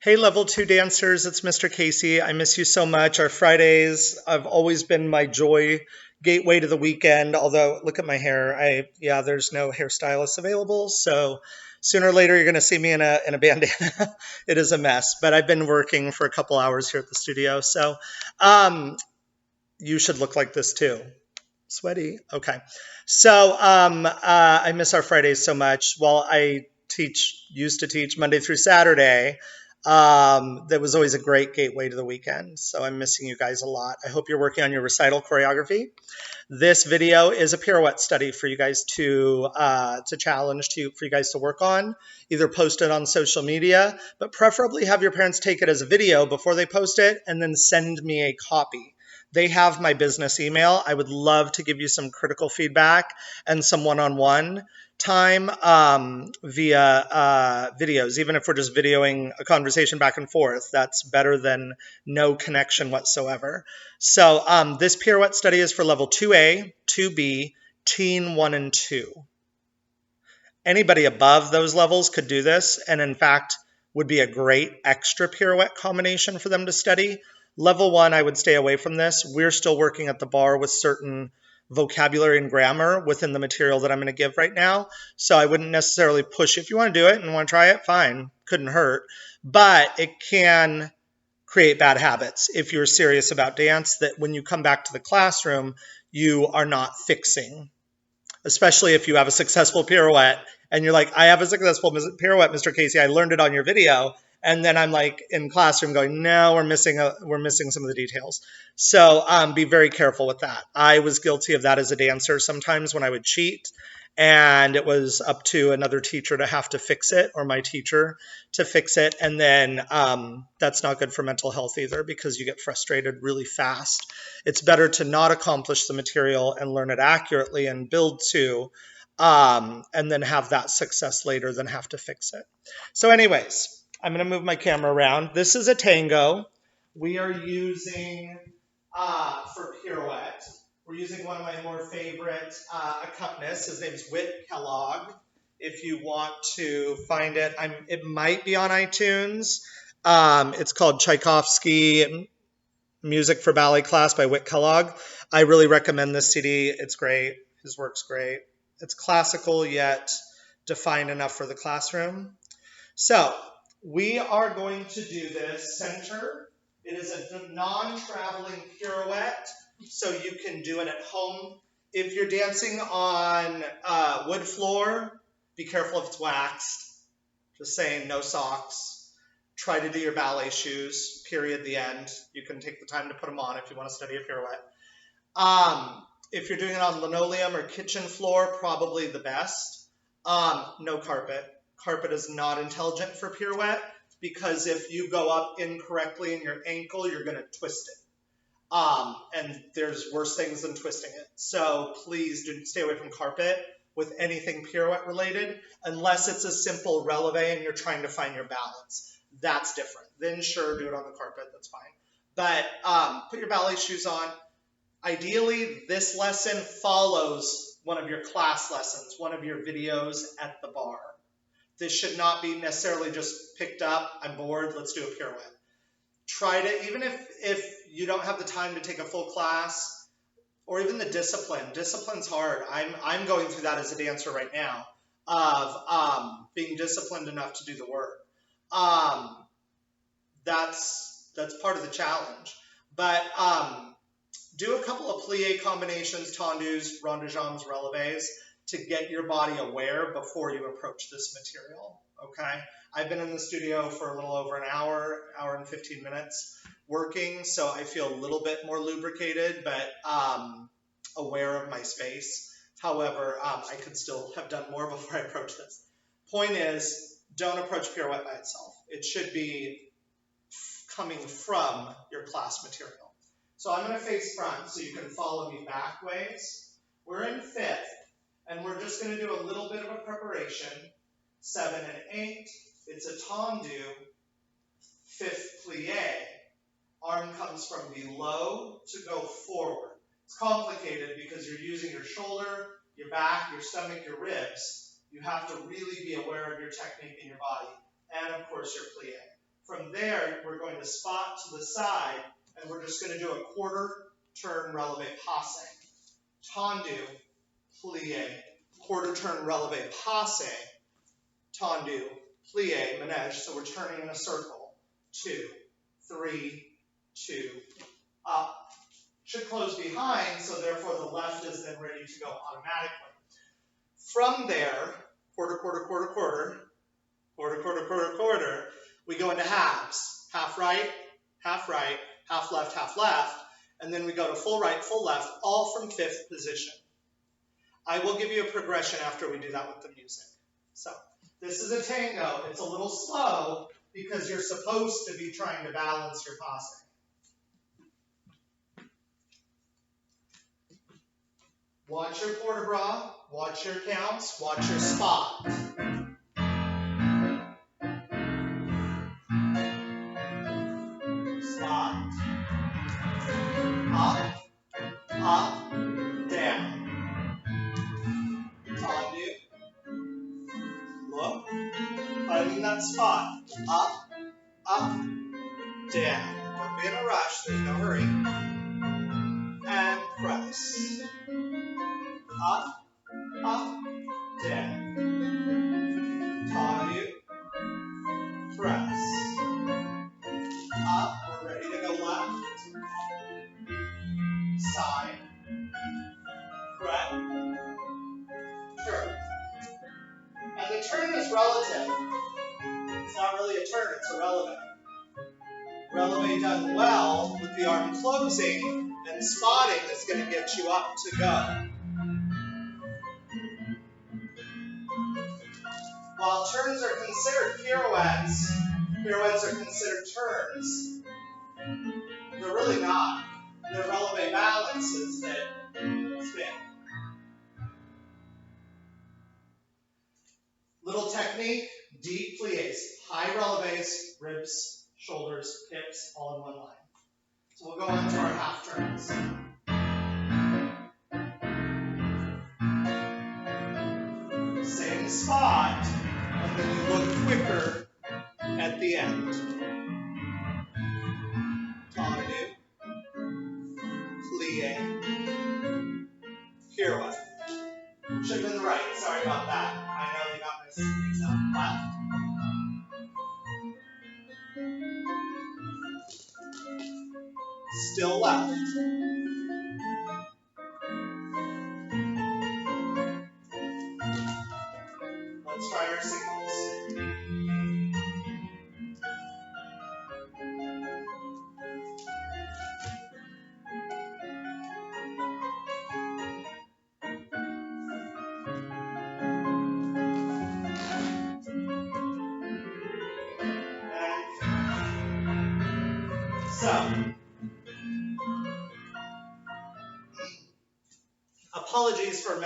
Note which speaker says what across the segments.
Speaker 1: Hey, level two dancers, it's Mr. Casey. I miss you so much. Our Fridays have always been my joy, gateway to the weekend. Although, look at my hair. There's no hairstylist available. So sooner or later, you're going to see me in a bandana. It is a mess, but I've been working for a couple hours here at the studio. So um, you should look like this too. Sweaty. Okay. I miss our Fridays so much. While I used to teach Monday through Saturday, that was always a great gateway to the weekend. So I'm missing you guys a lot. I hope you're working on your recital choreography. This video is a pirouette study for you guys to challenge for you guys to work on. Either post it on social media, but preferably have your parents take it as a video before they post it, and then send me a copy. They have my business email. I would love to give you some critical feedback and some one-on-one time via videos. Even if we're just videoing a conversation back and forth, that's better than no connection whatsoever. So this pirouette study is for level 2A, 2B, teen 1 and 2. Anybody above those levels could do this, and in fact would be a great extra pirouette combination for them to study. Level 1, I would stay away from this. We're still working at the bar with certain vocabulary and grammar within the material that I'm going to give right now. So I wouldn't necessarily push. If you want to do it and want to try it, fine. Couldn't hurt. But it can create bad habits if you're serious about dance, that when you come back to the classroom, you are not fixing. Especially if you have a successful pirouette and you're like, I have a successful pirouette, Mr. Casey. I learned it on your video. And then I'm like in classroom going, no, we're missing some of the details. So be very careful with that. I was guilty of that as a dancer sometimes when I would cheat. And it was up to another teacher to have to fix it, or my teacher to fix it. And then that's not good for mental health either, because you get frustrated really fast. It's better to not accomplish the material and learn it accurately and build to, and then have that success later than have to fix it. So anyways, I'm going to move my camera around. This is a tango. We are using, for pirouette, we're using one of my more favorite accompanists. His name's Whit Kellogg. If you want to find it, it might be on iTunes. It's called Tchaikovsky Music for Ballet Class by Whit Kellogg. I really recommend this CD. It's great. His work's great. It's classical yet defined enough for the classroom. So we are going to do this center. It is a non-traveling pirouette, so you can do it at home. If you're dancing on wood floor, be careful if it's waxed. Just saying, no socks. Try to do your ballet shoes, period, the end. You can take the time to put them on if you want to study a pirouette. If you're doing it on linoleum or kitchen floor, probably the best. No carpet. Carpet is not intelligent for pirouette, because if you go up incorrectly in your ankle, you're going to twist it. And there's worse things than twisting it. So please do stay away from carpet with anything pirouette related, unless it's a simple releve and you're trying to find your balance. That's different. Then sure, do it on the carpet. That's fine. But put your ballet shoes on. Ideally, this lesson follows one of your class lessons, one of your videos at the bar. This should not be necessarily just picked up, I'm bored, let's do a pirouette. Try to, even if you don't have the time to take a full class, or even the discipline. Discipline's hard. I'm going through that as a dancer right now, of being disciplined enough to do the work. That's part of the challenge. But do a couple of plie combinations, tendus, rondejambs, releves, to get your body aware before you approach this material, okay? I've been in the studio for a little over an hour and 15 minutes working, so I feel a little bit more lubricated, but aware of my space. However, I could still have done more before I approach this. Point is, don't approach pirouette by itself. It should be coming from your class material. So I'm going to face front so you can follow me back ways. We're in fifth, and we're just going to do a little bit of a preparation. 7 and 8, it's a tendu, fifth plie. Arm comes from below to go forward. It's complicated because you're using your shoulder, your back, your stomach, your ribs. You have to really be aware of your technique in your body, and of course your plie. From there, we're going to spot to the side, and we're just going to do a quarter turn releve passe. Tendu, plie, quarter turn releve passe, tendu, plie, manège. So we're turning in a circle. 2, 3, 2, up. Should close behind, so therefore the left is then ready to go automatically. From there, quarter, quarter, quarter, quarter, quarter, quarter, quarter, quarter, we go into halves. Half right, half left, and then we go to full right, full left, all from 5th position. I will give you a progression after we do that with the music. So, this is a tango. It's a little slow because you're supposed to be trying to balance your passe. Watch your port de bras, watch your counts, watch your spot. Spot. Up, up, down. Tendu. Look. Finding that spot. Up, up, down. Don't be in a rush, there's no hurry. And press. Up, up, down. Tendu. Press. Up, we're ready to go left. Side. Prep. Turn. And the turn is relative. It's not really a turn, it's a releve. Releve done well with the arm closing and spotting is going to get you up to go. While turns are considered pirouettes, pirouettes are considered turns. They're really not. They're releve balances that spin. Little technique, deep plies, high releves, ribs, shoulders, hips, all in one line. So we'll go on to our half turns. Same spot, and then you look quicker at the end. Tendu, plie, pirouette. Should have been right, sorry about that. I know you got my things up. Left. Still left. Let's try our signals. So, apologies for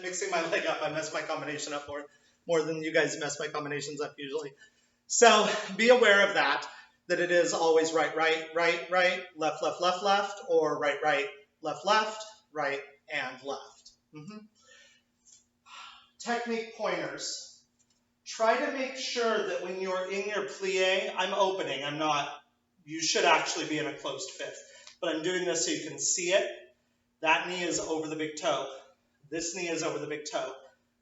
Speaker 1: mixing my leg up. I messed my combination up more than you guys mess my combinations up usually. So be aware of that it is always right, right, right, right, left, left, left, left, or right, right, left, left, right, and left. Technique pointers. Try to make sure that when you're in your plie, I'm opening, I'm not, you should actually be in a closed fifth, but I'm doing this so you can see it. That knee is over the big toe. This knee is over the big toe.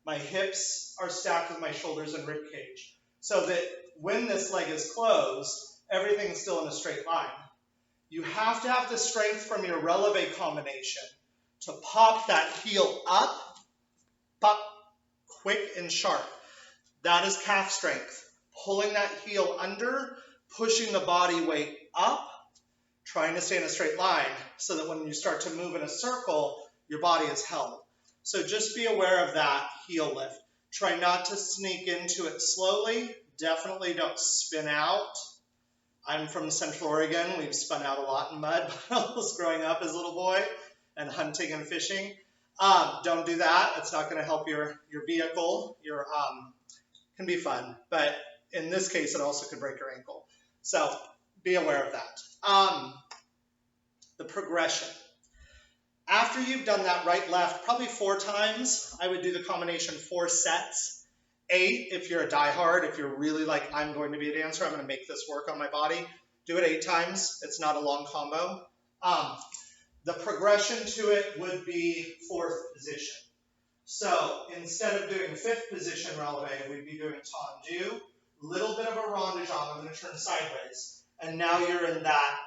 Speaker 1: My hips are stacked with my shoulders and rib cage, so that when this leg is closed, everything's still in a straight line. You have to have the strength from your releve combination to pop that heel up, pop, quick and sharp. That is calf strength. Pulling that heel under, pushing the body weight up, trying to stay in a straight line so that when you start to move in a circle, your body is held. So just be aware of that heel lift. Try not to sneak into it slowly. Definitely don't spin out. I'm from Central Oregon. We've spun out a lot in mud puddles growing up as a little boy and hunting and fishing. Don't do that. It's not going to help your vehicle. Can be fun, but in this case, it also could break your ankle. So be aware of that. The progression. After you've done that right, left, probably 4 times, I would do the combination 4 sets. 8 if you're a diehard. If you're really like, I'm going to be a dancer, I'm going to make this work on my body, do it 8 times. It's not a long combo. The progression to it would be 4th position. So instead of doing 5th position releve, we'd be doing tendu, little bit of a rondejong. I'm going to turn sideways. And now you're in that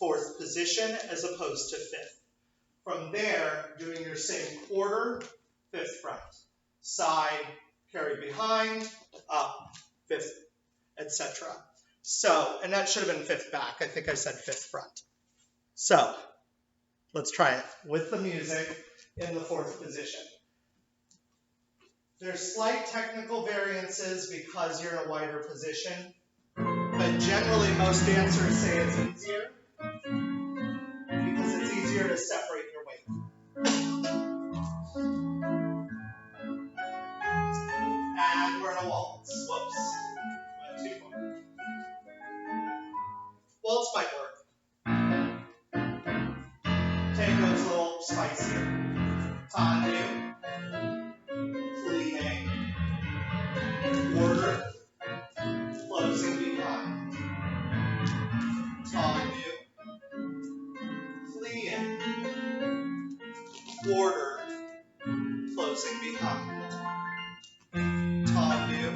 Speaker 1: 4th position as opposed to 5th. From there, doing your same quarter, 5th front. Side, carry behind, up, 5th, etc. So, and that should have been 5th back. I think I said 5th front. So, let's try it with the music in the 4th position. There's slight technical variances because you're in a wider position, but generally most dancers say it's easier because it's easier to separate your weight. And we're in a waltz. Whoops. Went too far. Waltz might work. Tango's a little spicier. Tango. Fleeing. Quarter. Closing behind. Tango. Fleeing. Quarter. Closing behind. Tango.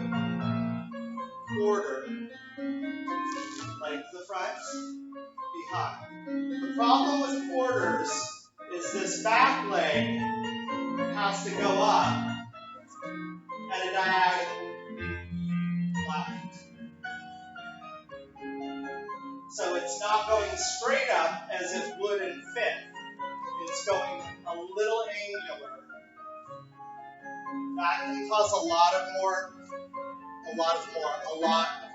Speaker 1: Quarter. Like the front. Behind. The problem with quarters is this back leg has to go up at a diagonal left. So it's not going straight up as it would in 5th. It's going a little angular. That can cause a lot of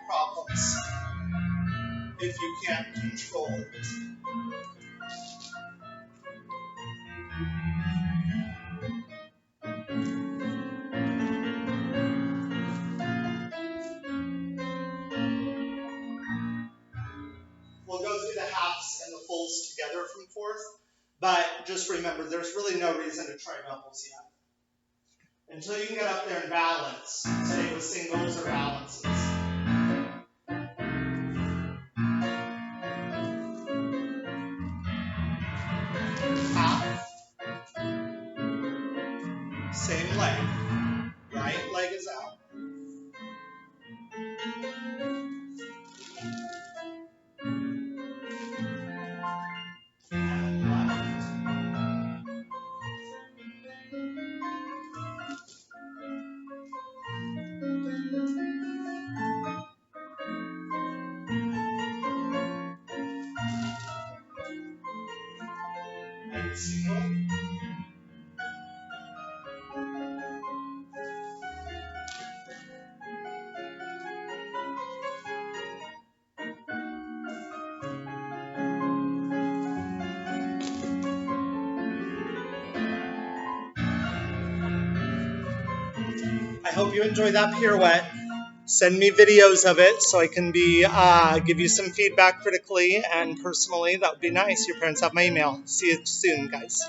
Speaker 1: problems if you can't control it. We'll go through the halves and the fulls together from 4th, but just remember, there's really no reason to try doubles yet. Until you can get up there and balance, stay with singles or balances. Half. Same leg. Right leg is out. And left. And single. I hope you enjoy that pirouette. Send me videos of it so I can give you some feedback critically and personally. That would be nice. Your parents have my email. See you soon, guys.